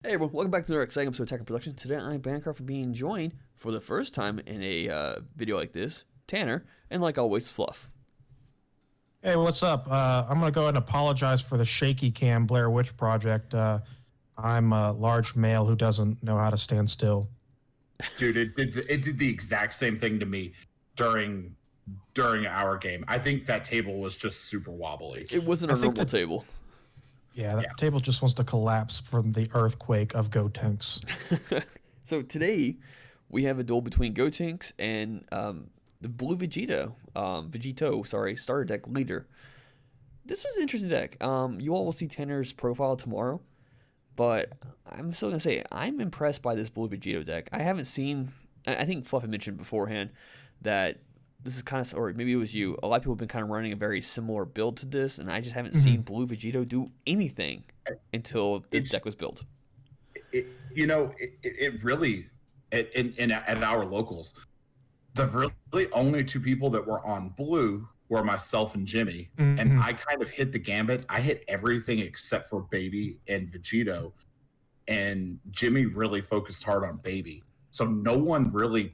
Hey everyone, welcome back to another exciting episode of Tech and Production. Today I'm Bancroft being joined for the first time in a video like this, Tanner, and like always, Fluff. Hey, what's up? I'm going to go ahead and apologize for the shaky cam Blair Witch Project. I'm a large male who doesn't know how to stand still. Dude, it did the exact same thing to me during our game. I think that table was just super wobbly. It wasn't a normal table. Yeah, that table just wants to collapse from the earthquake of Gotenks. So today we have a duel between Gotenks and the blue Vegito, starter deck leader. This was an interesting deck. You all will see Tanner's profile tomorrow, but I'm still gonna say I'm impressed by this blue Vegito deck. I haven't seen. I think Fluff had mentioned beforehand that this is kind of, or maybe it was you. A lot of people have been kind of running a very similar build to this, and I just haven't seen blue Vegito do anything until this deck was built. It really, at our locals, the really only two people that were on blue were myself and Jimmy, and I kind of hit the gambit. I hit everything except for Baby and Vegito, and Jimmy really focused hard on Baby. So no one really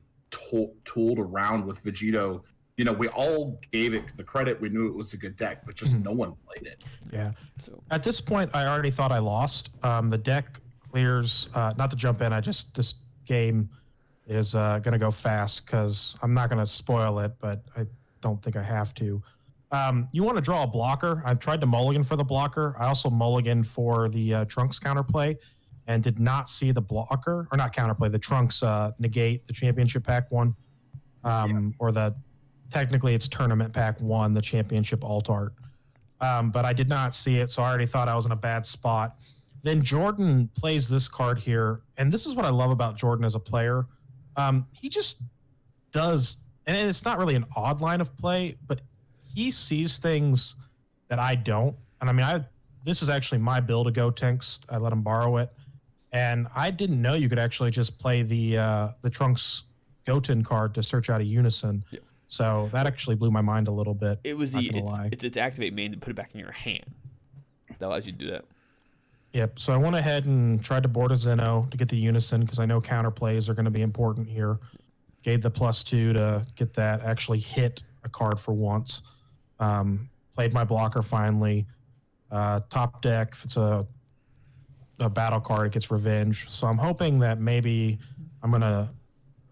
tooled around with Vegito. You know, we all gave it the credit. We knew it was a good deck, but just no one played it. Yeah. So at this point, I already thought I lost. The deck clears. Not to jump in. This game is going to go fast because I'm not going to spoil it, but I don't think I have to. You want to draw a blocker. I've tried to mulligan for the blocker. I also mulligan for the Trunks counterplay and did not see the blocker, or not counterplay, the Trunks negate the championship pack one, or technically it's tournament pack one, the championship alt art. But I did not see it, so I already thought I was in a bad spot. Then Jordan plays this card here, and this is what I love about Jordan as a player. He just does, and it's not really an odd line of play, but he sees things that I don't. And I mean, this is actually my build of Gotenks. I let him borrow it. And I didn't know you could actually just play the Trunks Goten card to search out a Unison. Yeah. So that actually blew my mind a little bit. It was it's activate main to put it back in your hand. That allows you to do that. Yep. So I went ahead and tried to board a Zeno to get the Unison because I know counterplays are going to be important here. Gave the +2 to get that. Actually hit a card for once. Played my blocker finally. Top deck, if it's a battle card, it gets revenge. So I'm hoping that maybe I'm gonna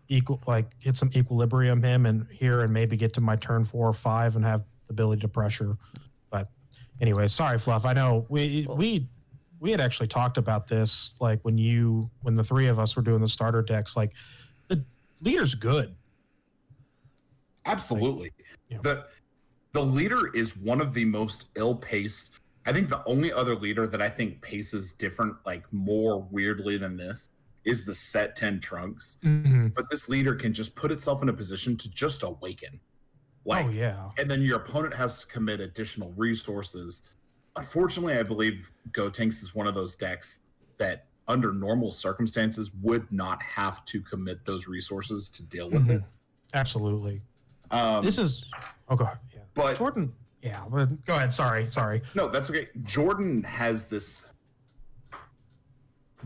hit some equilibrium and maybe get to my turn 4 or 5 and have the ability to pressure. But anyway, sorry, Fluff. I know we had actually talked about this, like when the three of us were doing the starter decks. Like the leader's good. Absolutely. The leader is one of the most ill-paced. I think the only other leader that I think paces different, like more weirdly than this, is the set 10 Trunks. But this leader can just put itself in a position to just awaken. And then your opponent has to commit additional resources. Unfortunately, I believe Gotenks is one of those decks that under normal circumstances would not have to commit those resources to deal with it. Absolutely. Go ahead. Yeah. But Jordan... Yeah, but go ahead. Sorry. No, that's okay. Jordan has this.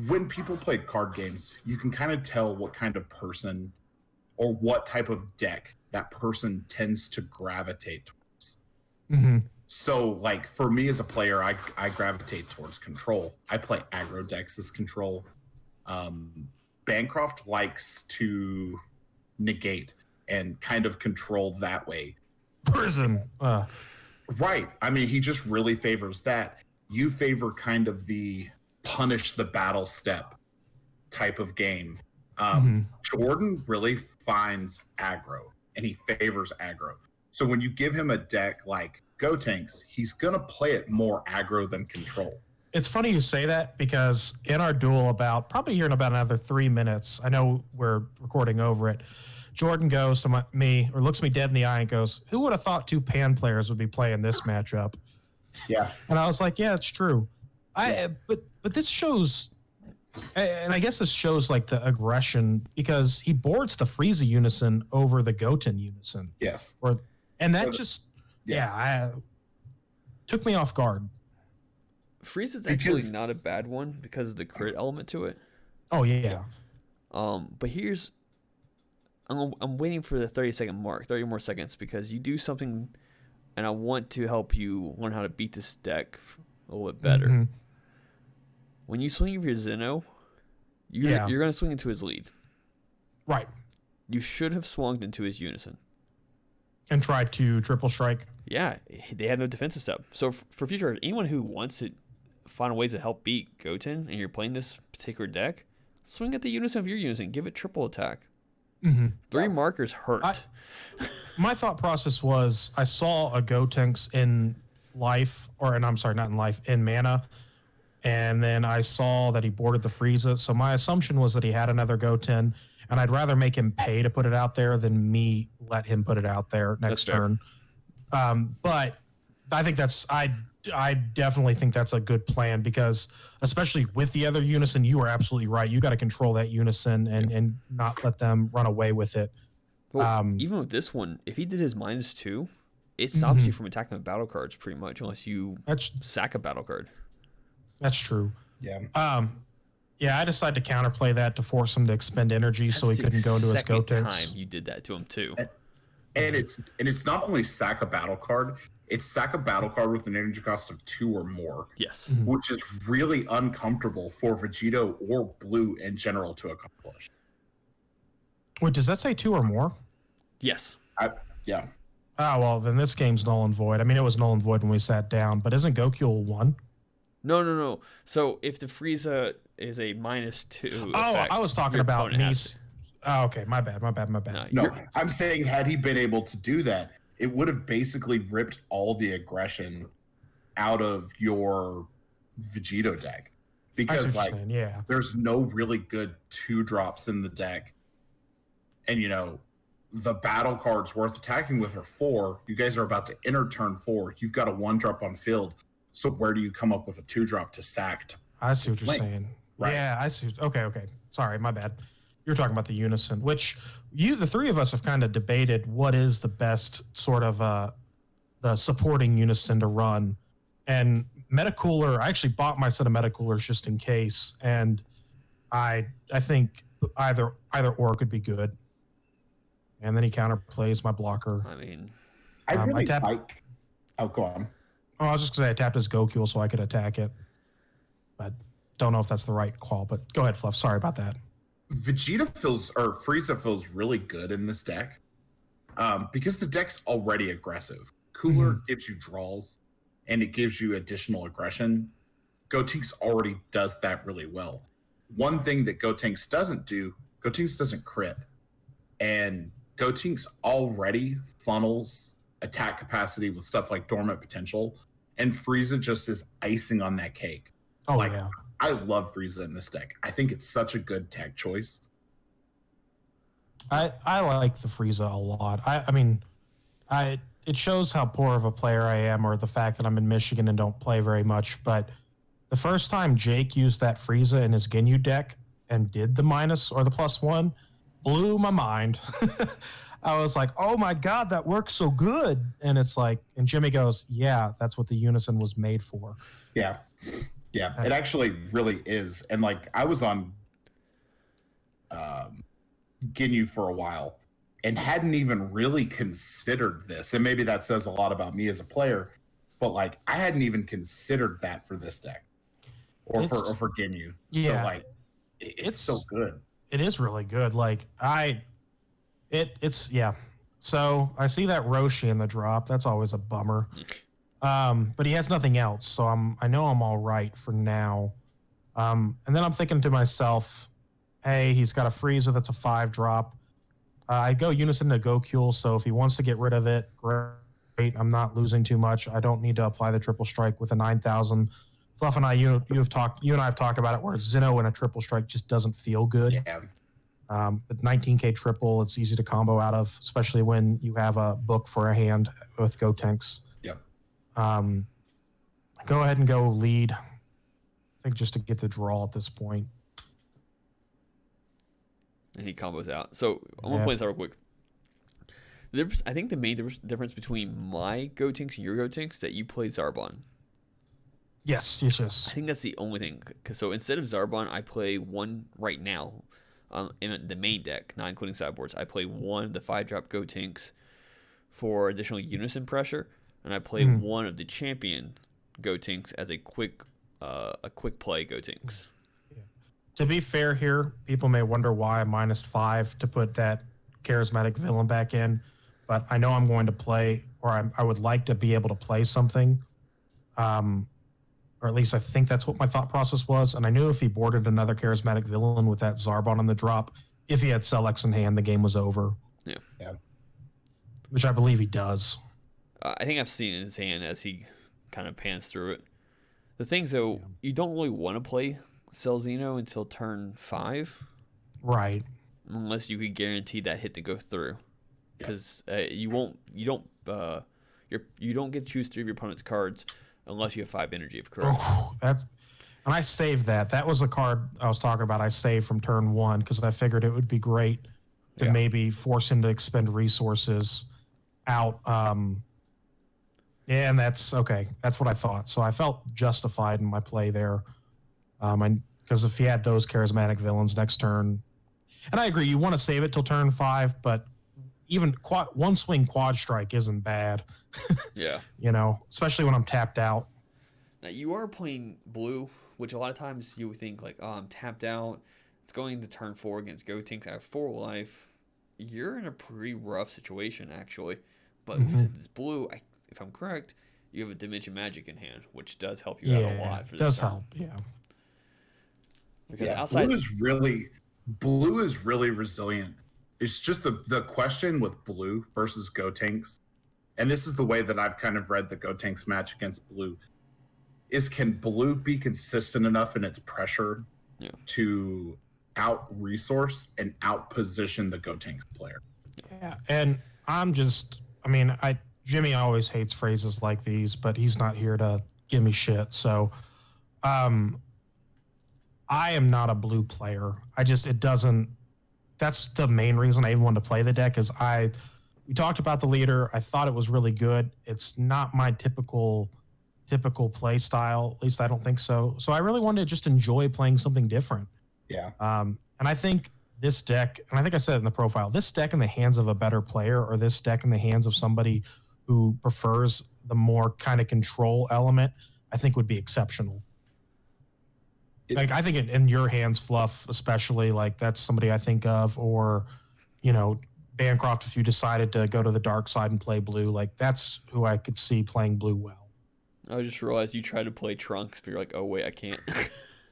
When people play card games, you can kind of tell what kind of person or what type of deck that person tends to gravitate towards. So, like, for me as a player, I gravitate towards control. I play aggro decks as control. Bancroft likes to negate and kind of control that way. Prison. Right. I mean, he just really favors that. You favor kind of the punish the battle step type of game. Jordan really finds aggro, and he favors aggro. So when you give him a deck like Gotenks, he's going to play it more aggro than control. It's funny you say that because in our duel probably here in about another 3 minutes, I know we're recording over it, Jordan goes to me or looks me dead in the eye and goes, "Who would have thought 2 Pan players would be playing this matchup?" Yeah. And I was like, "Yeah, it's true." But this shows, and I guess this shows like the aggression because he boards the Frieza Unison over the Goten Unison. Yes. And that took me off guard. Freeze is actually Because not a bad one because of the crit element to it. Oh yeah. But here's I'm waiting for the 30-second mark, 30 more seconds, because you do something, and I want to help you learn how to beat this deck a little bit better. Mm-hmm. When you swing your Zeno, you're going to swing into his lead. Right. You should have swung into his Unison. And tried to triple strike. Yeah, they have no defensive step. So for future, anyone who wants to find ways to help beat Goten, and you're playing this particular deck, swing at the Unison of your Unison. Give it triple attack. Mm-hmm. 3 markers hurt. My thought process was I saw a Gotenks in life, not in life, in mana, and then I saw that he boarded the Frieza. So my assumption was that he had another Goten, and I'd rather make him pay to put it out there than me let him put it out there next turn. But I think I definitely think that's a good plan, because especially with the other Unison, you are absolutely right. You got to control that Unison and not let them run away with it. Well, even with this one, if he did his -2, it stops you from attacking with battle cards pretty much, unless you sack a battle card. That's true. Yeah. Yeah, I decided to counterplay that to force him to expend energy so he couldn't go into his Gotenks. Time you did that to him too. And it's not only sack a battle card, it's sack a battle card with an energy cost of 2 or more. Yes. Which is really uncomfortable for Vegito or Blue in general to accomplish. Wait, does that say 2 or more? Yes. Yeah. Oh, well, then this game's null and void. I mean, it was null and void when we sat down, but isn't Gokul 1? No. So if the Frieza is a -2 Oh, effect, I was talking about me. Oh, okay, my bad. No, I'm saying had he been able to do that, it would have basically ripped all the aggression out of your Vegito deck. Because there's no really good 2-drops in the deck. And the battle cards worth attacking with are 4. You guys are about to enter turn 4. You've got a 1-drop on field. So where do you come up with a 2-drop to sack? I see what you're saying. Right. Yeah, I see. Okay. Sorry, my bad. You're talking about the Unison, which the 3 of us have kind of debated what is the best sort of the supporting Unison to run. And Metacooler, I actually bought my set of Metacoolers just in case, and I think either or could be good. And then he counterplays my blocker. I mean, I really like. Oh, go on. Oh, I was just gonna say I tapped his Gokul so I could attack it, but don't know if that's the right call. But go ahead, Fluff. Sorry about that. Frieza feels really good in this deck, because the deck's already aggressive. Cooler gives you draws, and it gives you additional aggression. Gotenks already does that really well. One thing that Gotenks doesn't do, Gotenks doesn't crit, and Gotenks already funnels attack capacity with stuff like Dormant Potential, and Frieza just is icing on that cake. Oh, yeah. I love Frieza in this deck. I think it's such a good tech choice. I like the Frieza a lot. I mean, it shows how poor of a player I am, or the fact that I'm in Michigan and don't play very much. But the first time Jake used that Frieza in his Ginyu deck and did the minus or the +1, blew my mind. I was like, oh my God, that works so good. And it's like, and Jimmy goes, yeah, that's what the Unison was made for. Yeah. Yeah, it actually really is. And I was on Ginyu for a while and hadn't even really considered this. And maybe that says a lot about me as a player, but I hadn't even considered that for this deck or for Ginyu. Yeah. So it's so good. It is really good. It's So I see that Roshi in the drop. That's always a bummer. But he has nothing else, so I know I'm all right for now. And then I'm thinking to myself, hey, he's got a Frieza that's a 5-drop. I go Unison to Gokul, so if he wants to get rid of it, great. I'm not losing too much. I don't need to apply the triple strike with a 9,000. Fluff and I, you and I have talked about it, where Zeno and a triple strike just doesn't feel good. Yeah. With 19k triple, it's easy to combo out of, especially when you have a book for a hand with Gotenks. Yep. Go ahead and go lead. I think just to get the draw at this point. And he combos out. So I'm going to play this out real quick. I think the main difference between my Gotenks and your Gotenks is that you play Zarbon. Yes, yes, I yes. think that's the only thing. So instead of Zarbon, I play one right now. In the main deck, not including sideboards, I play one of the 5-drop Gotenks for additional unison pressure, and I play Mhm. one of the champion Gotenks as a quick play Gotenks. Yeah. To be fair here, people may wonder why I'm -5 to put that charismatic villain back in, but I know I'm going to play, or I would like to be able to play something. Um, or at least I think that's what my thought process was. And I knew if he boarded another charismatic villain with that Zarbon on the drop, if he had Celex in hand, the game was over, Yeah, Yeah. which I believe he does. I think I've seen in his hand as he kind of pans through it. The things Yeah. though, you don't really want to play Celzino until turn 5, Right. unless you could guarantee that hit to go through, Yeah. because you don't get to choose 3 of your opponent's cards unless you have 5 energy, if correct. Oh, that's and I saved that. That was the card I was talking about. I saved from turn 1 because I figured it would be great to Yeah. maybe force him to expend resources out. Yeah, and that's okay. That's what I thought. So I felt justified in my play there. Because if he had those charismatic villains next turn, and I agree, you want to save it till turn 5, but even one swing quad strike isn't bad. Yeah. Especially when I'm tapped out. Now you are playing blue, which a lot of times you would think like, oh, I'm tapped out. It's going to turn 4 against Gotenks. I have 4 life. You're in a pretty rough situation actually. But with this blue, if I'm correct, you have a Dimension Magic in hand, which does help you out a lot for this does turn. help. Yeah. Because Yeah, outside, blue is really resilient. It's just the question with blue versus Gotenks, and this is the way that I've kind of read the Gotenks match against blue, is can blue be consistent enough in its pressure Yeah. to out resource and out position the Gotenks player? Yeah, and Jimmy always hates phrases like these, but he's not here to give me shit. So, I am not a blue player. It doesn't. That's the main reason I even wanted to play the deck. We talked about the leader. I thought it was really good. It's not my typical play style. At least I don't think so. So I really wanted to just enjoy playing something different. Yeah. And I think this deck, and I think I said it in the profile, this deck in the hands of a better player, or this deck in the hands of somebody who prefers the more kind of control element, I think would be exceptional. I think in your hands, Fluff, especially, like that's somebody I think of, or, Bancroft, if you decided to go to the dark side and play blue, like that's who I could see playing blue well. I just realized you tried to play Trunks, but you're like, oh wait, I can't.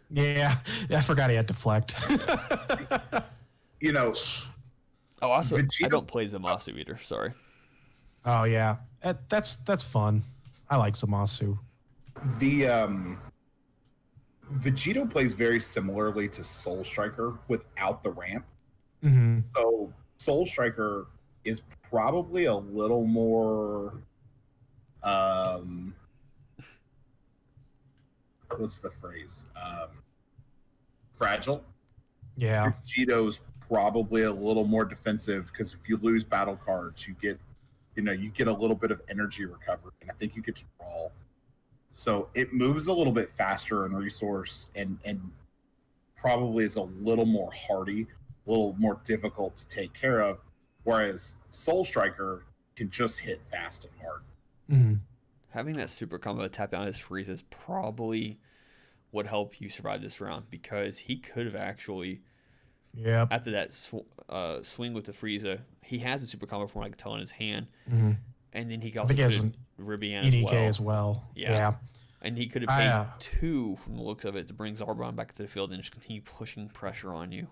Yeah, I forgot he had deflect. Oh, also, Vegito- I don't play Zamasu either. Sorry. Oh yeah, that's fun. I like Zamasu. The Vegito plays very similarly to Soul Striker without the ramp. Mm-hmm. So Soul Striker is probably a little more what's the phrase? Fragile. Yeah. Vegito's probably a little more defensive because if you lose battle cards, you get a little bit of energy recovery, and I think you get to draw. So it moves a little bit faster in resource and probably is a little more hardy, a little more difficult to take care of. Whereas Soul Striker can just hit fast and hard. Mm-hmm. Having that super combo tap down his freezes probably would help you survive this round, because he could have actually, after that swing with the Frieza, he has a super combo from what I can tell in his hand, and then he could also put Ribian as well. Yeah. And he could have paid 2 from the looks of it to bring Zarbon back to the field and just continue pushing pressure on you.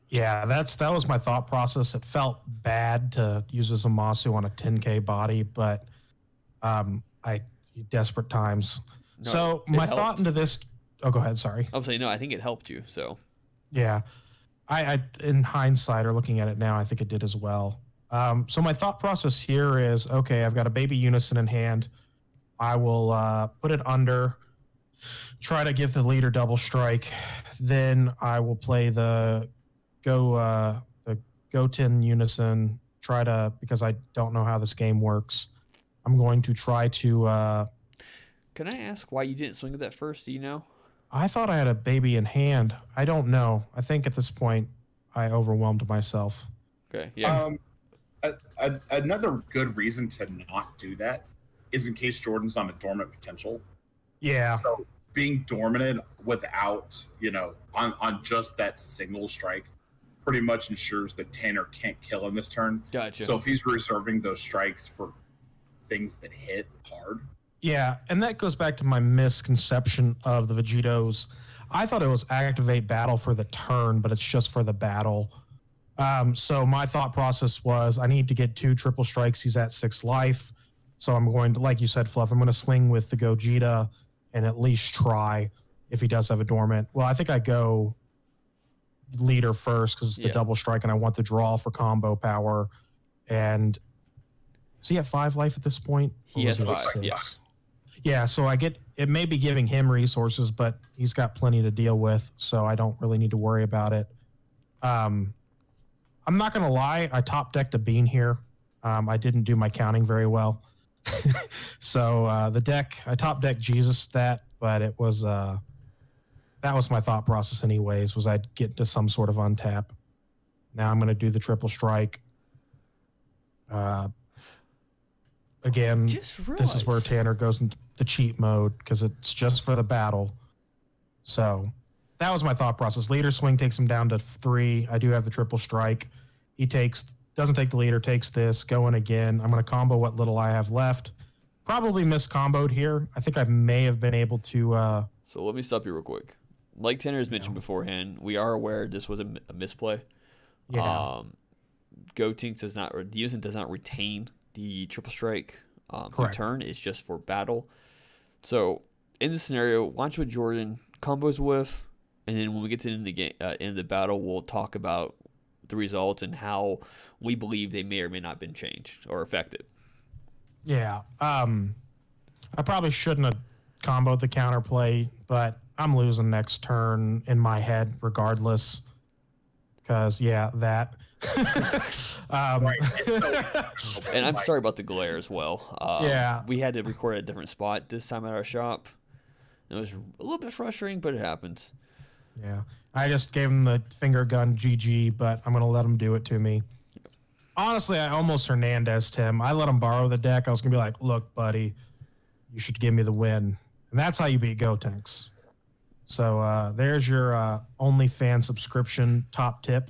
Yeah, that was my thought process. It felt bad to use a Zamasu on a 10K body, but desperate times. No, so it my helped. thought into this. Oh, go ahead. Sorry. I'm saying no. I think it helped you. So. Yeah, I in hindsight or looking at it now, I think it did as well. So my thought process here is, okay, I've got a baby Unison in hand. I will put it under, try to give the leader double strike. Then I will play the Goten Unison, because I don't know how this game works. I'm going to try to Can I ask why you didn't swing at that first? Do you know? I thought I had a baby in hand. I don't know. I think at this point I overwhelmed myself. Okay, yeah. Another good reason to not do that is in case Jordan's on a dormant potential. Yeah. So being dormanted without, on just that single strike pretty much ensures that Tanner can't kill in this turn. Gotcha. So if he's reserving those strikes for things that hit hard. Yeah, and that goes back to my misconception of the Vegitos. I thought it was activate battle for the turn, but it's just for the battle. So my thought process was I need to get 2 triple strikes. He's at 6 life. So I'm going to, like you said, Fluff, I'm going to swing with the Gogeta and at least try if he does have a dormant. Well, I think I go leader first because it's the double strike and I want the draw for combo power. And is he at 5 life at this point? He has 5, yes. Yeah, so I get it may be giving him resources, but he's got plenty to deal with, so I don't really need to worry about it. I'm not going to lie, I top decked a bean here. I didn't do my counting very well. So the deck, I top decked Jesus stat, but it was that was my thought process anyways, was I'd get to some sort of untap. Now I'm going to do the triple strike. Again, this is where Tanner goes into cheat mode because it's just for the battle. So that was my thought process. Leader swing takes him down to 3. I do have the triple strike. He doesn't take the leader, takes this, going again. I'm going to combo what little I have left. Probably miscomboed here. I think I may have been able to... So let me stop you real quick. Like Tanner has mentioned beforehand, we are aware this was a misplay. Yeah. Gotenks does not retain the triple strike through turn. It's just for battle. So in this scenario, launch with Jordan, combos with, and then when we get to the end of the game, in the battle, we'll talk about the results and how we believe they may or may not have been changed or affected. Yeah. I probably shouldn't have comboed the counterplay, but I'm losing next turn in my head regardless. Because, that. And I'm sorry about the glare as well. We had to record at a different spot this time at our shop. It was a little bit frustrating, but it happens. Yeah. I just gave him the finger gun GG, but I'm going to let him do it to me. Honestly, I almost Hernandez'd him. I let him borrow the deck. I was going to be like, look, buddy, you should give me the win. And that's how you beat Gotenks. So there's your OnlyFans subscription top tip.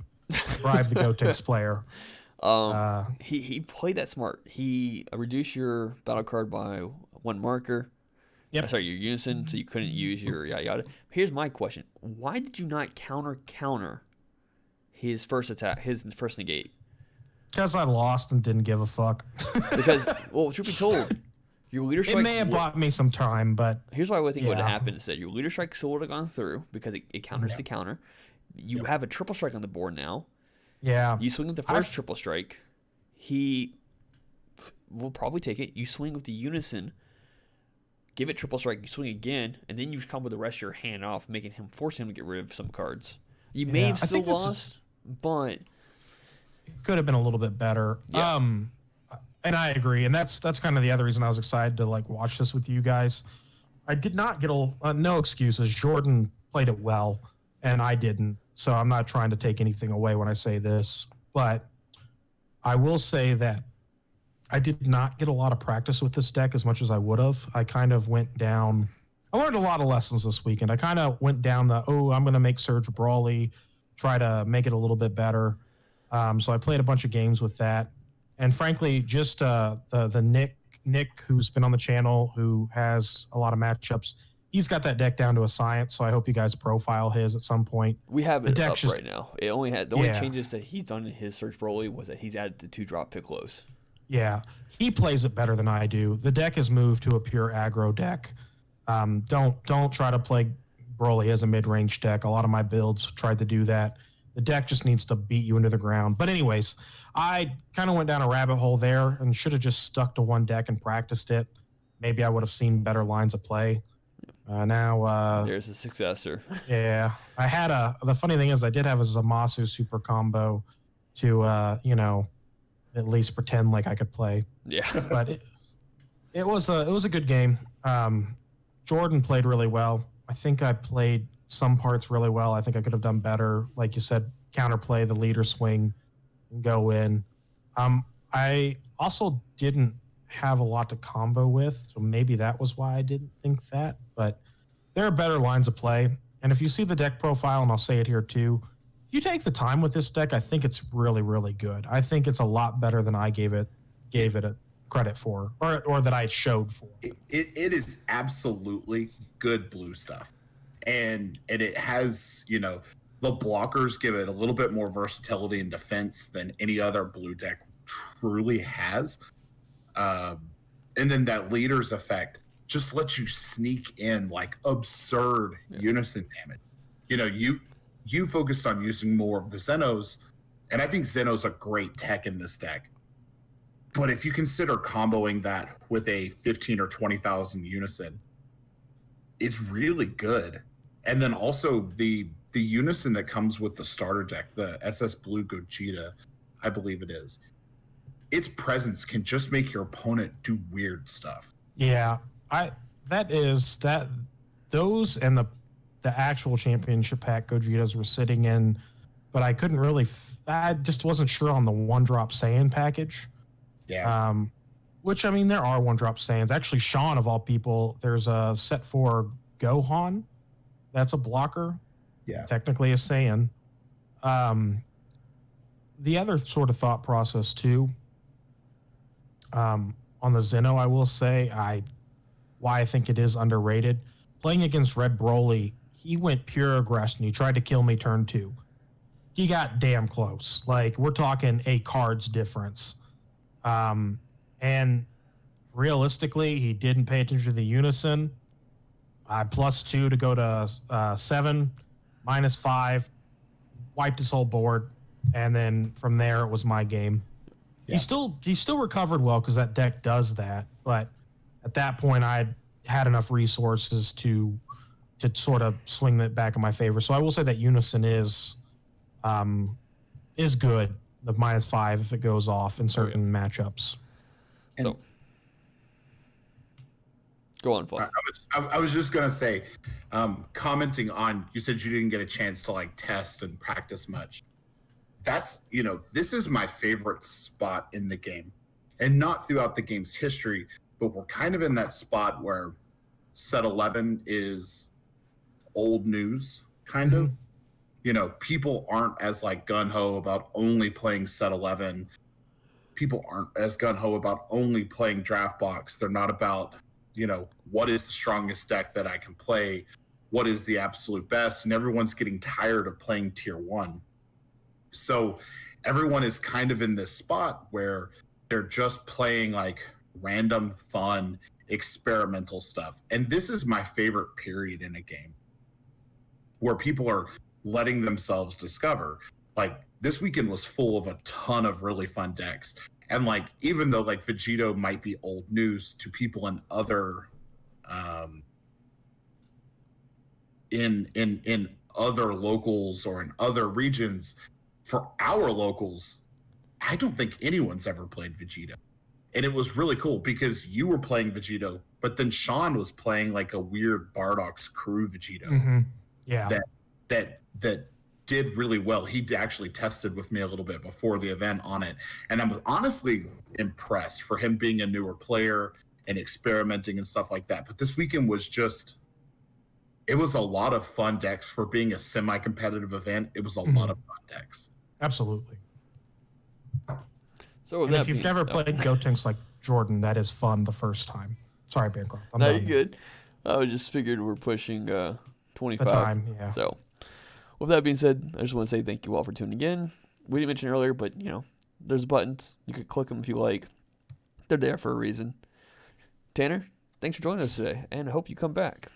Bribe the Gotenks player. He played that smart. He reduced your battle card by 1 marker. Yep. Sorry, your unison, so you couldn't use your yada yada. Here's my question: why did you not counter his first attack, his first negate? Because I lost and didn't give a fuck. Because, well, truth be told, your leader strike. It may have bought me some time, but here's what I would think would have happened: is that your leader strike still would have gone through because it counters the counter. You have a triple strike on the board now. Yeah. You swing with the first triple strike. He will probably take it. You swing with the unison. Give it triple strike. You swing again, and then you come with the rest of your hand off, forcing him to get rid of some cards. You may have still lost, but it could have been a little bit better. Yeah. And I agree, and that's kind of the other reason I was excited to watch this with you guys. I did not get no excuses. Jordan played it well, and I didn't. So I'm not trying to take anything away when I say this, but I will say that I did not get a lot of practice with this deck as much as I would have. I kind of went down. I learned a lot of lessons this weekend. I kind of went down I'm going to make Surge Brawly, try to make it a little bit better. So I played a bunch of games with that. And frankly, just the Nick, who's been on the channel, who has a lot of matchups, he's got that deck down to a science, so I hope you guys profile his at some point. We have it up right now. It only had the only changes that he's done in his Surge Broly was that he's added the 2-drop Piccolos. Yeah, he plays it better than I do. The deck has moved to a pure aggro deck. Don't try to play Broly as a mid-range deck. A lot of my builds tried to do that. The deck just needs to beat you into the ground. But anyways, I kind of went down a rabbit hole there and should have just stuck to one deck and practiced it. Maybe I would have seen better lines of play. Now there's a successor. Yeah, I had the funny thing is I did have a Zamasu super combo to at least pretend like I could play. Yeah, but it was a good game. Jordan played really well. I think I played some parts really well. I think I could have done better. Like you said, counterplay the leader swing and go in. I also didn't have a lot to combo with, so maybe that was why I didn't think that. But there are better lines of play. And if you see the deck profile, and I'll say it here too, if you take the time with this deck, I think it's really, really good. I think it's a lot better than I gave it a credit for, or that I showed for. It is absolutely good blue stuff, and it has, you know, the blockers give it a little bit more versatility and defense than any other blue deck truly has. And then that leader's effect just lets you sneak in like absurd unison damage. You know, you focused on using more of the Xenos, and I think Xenos a great tech in this deck. But if you consider comboing that with a 15 or 20,000 unison, it's really good. And then also the unison that comes with the starter deck, the SS Blue Gogeta, I believe it is. Its presence can just make your opponent do weird stuff. Yeah, those and the actual championship pack Gogetas were sitting in, but I couldn't really. I just wasn't sure on the one drop Saiyan package. Yeah. Which, I mean, there are one drop Saiyans. Actually, Sean of all people, there's a set for Gohan. That's a blocker. Yeah. Technically a Saiyan. The other sort of thought process too. On the Zeno, I will say why I think it is underrated. Playing against Red Broly, he went pure aggression. He tried to kill me turn 2. He got damn close. Like, we're talking a card's difference. And realistically, he didn't pay attention to the unison. +2 to go to 7, -5, wiped his whole board, and then from there it was my game. Yeah. He still recovered well because that deck does that, but at that point I had enough resources to sort of swing that back in my favor. So I will say that unison is good. The -5 if it goes off in certain matchups. So go on, Fluff. I was just gonna say, commenting on, you said you didn't get a chance to like test and practice much. That's, you know, this is my favorite spot in the game, and not throughout the game's history, but we're kind of in that spot where set 11 is old news, kind of. You know, people aren't as like gung-ho about only playing set 11. People aren't as gung-ho about only playing draft box. They're not about, you know, what is the strongest deck that I can play? What is the absolute best? And everyone's getting tired of playing tier 1. So everyone is kind of in this spot where they're just playing like random, fun, experimental stuff. And this is my favorite period in a game, where people are letting themselves discover. Like, this weekend was full of a ton of really fun decks. And like, even though like Vegito might be old news to people in other in other locals or in other regions, for our locals, I don't think anyone's ever played Vegito. And it was really cool because you were playing Vegito, but then Sean was playing like a weird Bardock's crew Vegito. Yeah. That did really well. He actually tested with me a little bit before the event on it. And I'm honestly impressed for him being a newer player and experimenting and stuff like that. But this weekend was just, it was a lot of fun decks for being a semi-competitive event. It was a lot of fun decks. Absolutely. So if you've never played Gotenks like Jordan, that is fun the first time. Sorry, Bancroft. No, you're good. I just figured we're pushing 25. The time, yeah. So with that being said, I just want to say thank you all for tuning in. We didn't mention earlier, but, you know, there's buttons. You could click them if you like. They're there for a reason. Tanner, thanks for joining us today, and I hope you come back.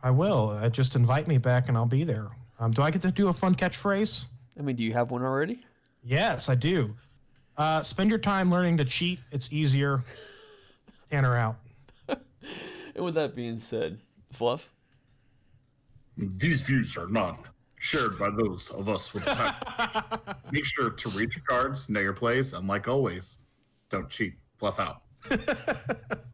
I will. Just invite me back, and I'll be there. Do I get to do a fun catchphrase? I mean, do you have one already? Yes, I do. Spend your time learning to cheat. It's easier. Tanner out. And with that being said, Fluff? These views are not shared by those of us with time. Make sure to read your cards, know your plays, and like always, don't cheat. Fluff out.